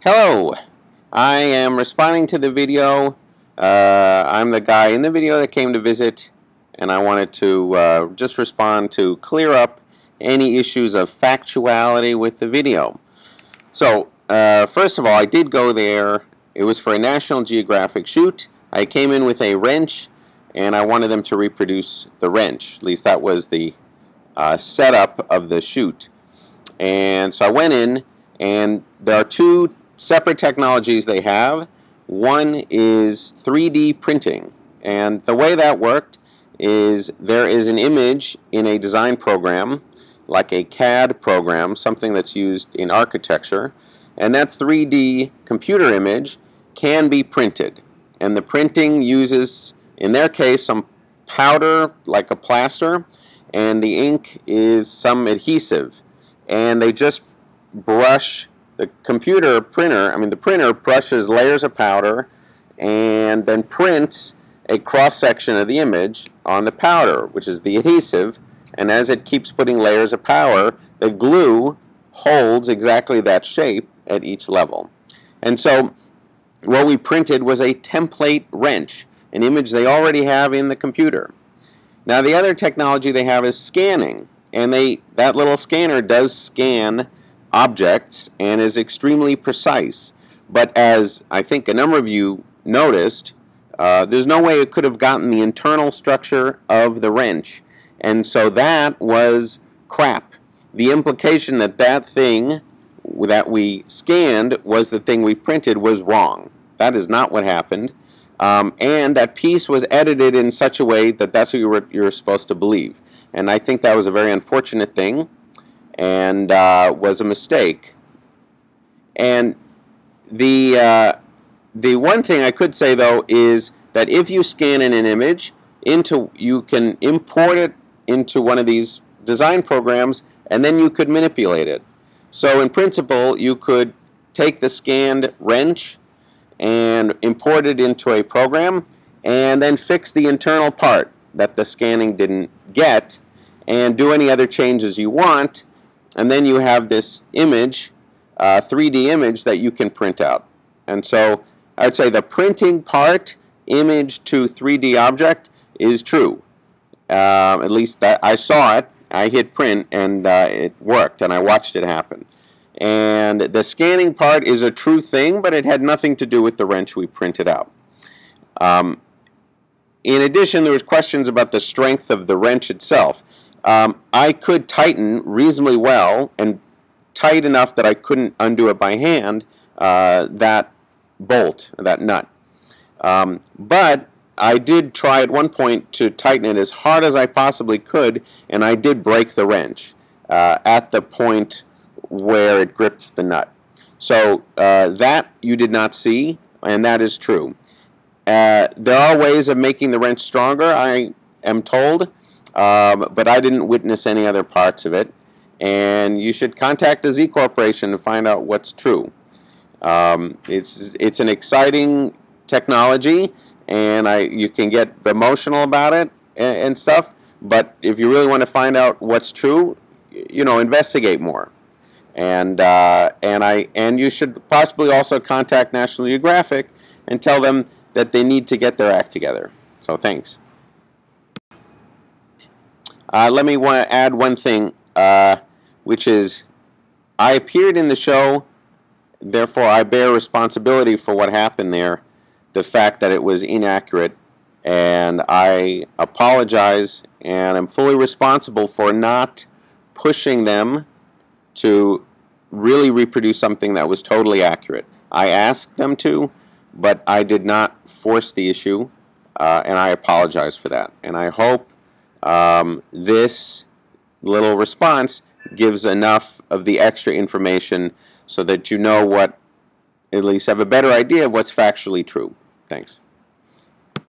Hello, I am responding to the video. I'm the guy in the video that came to visit, and I wanted to just respond to clear up any issues of factuality with the video. So, first of all, I did go there. It was for a National Geographic shoot. I came in with a wrench, and I wanted them to reproduce the wrench. At least that was the setup of the shoot. And so I went in, and there are two separate technologies they have. One is 3D printing, and the way that worked is there is an image in a design program, like a CAD program, something that's used in architecture, and that 3D computer image can be printed. And the printing uses, in their case, some powder, like a plaster, and the ink is some adhesive. And they just brush the the printer brushes layers of powder and then prints a cross-section of the image on the powder, which is the adhesive, and as it keeps putting layers of powder, the glue holds exactly that shape at each level. And so what we printed was a template wrench, an image they already have in the computer. Now the other technology they have is scanning, and that little scanner does scan objects and is extremely precise. But as I think a number of you noticed, there's no way it could have gotten the internal structure of the wrench. And so that was crap. The implication that that thing that we scanned was the thing we printed was wrong. That is not what happened. And that piece was edited in such a way that that's what you're supposed to believe. And I think that was a very unfortunate thing, and was a mistake. And the one thing I could say, though, is that if you scan in an image, you can import it into one of these design programs, and then you could manipulate it. So in principle, you could take the scanned wrench and import it into a program, and then fix the internal part that the scanning didn't get, and do any other changes you want, and then you have this image, 3D image, that you can print out. And so I would say the printing part, image to 3D object, is true. At least that I saw it, I hit print, and it worked, and I watched it happen. And the scanning part is a true thing, but it had nothing to do with the wrench we printed out. In addition, there was questions about the strength of the wrench itself. I could tighten reasonably well, and tight enough that I couldn't undo it by hand, that bolt, that nut. But I did try at one point to tighten it as hard as I possibly could, and I did break the wrench at the point where it gripped the nut. So that you did not see, and that is true. There are ways of making the wrench stronger, I am told, but I didn't witness any other parts of it. And you should contact the Z Corporation to find out what's true. It's an exciting technology, and you can get emotional about it and stuff. But if you really want to find out what's true, investigate more. And you should possibly also contact National Geographic and tell them that they need to get their act together. So thanks. Let me add one thing, which is I appeared in the show, therefore I bear responsibility for what happened there, the fact that it was inaccurate, and I apologize and am fully responsible for not pushing them to really reproduce something that was totally accurate. I asked them to, but I did not force the issue, and I apologize for that. And I hope this little response gives enough of the extra information so that you know at least have a better idea of what's factually true. Thanks.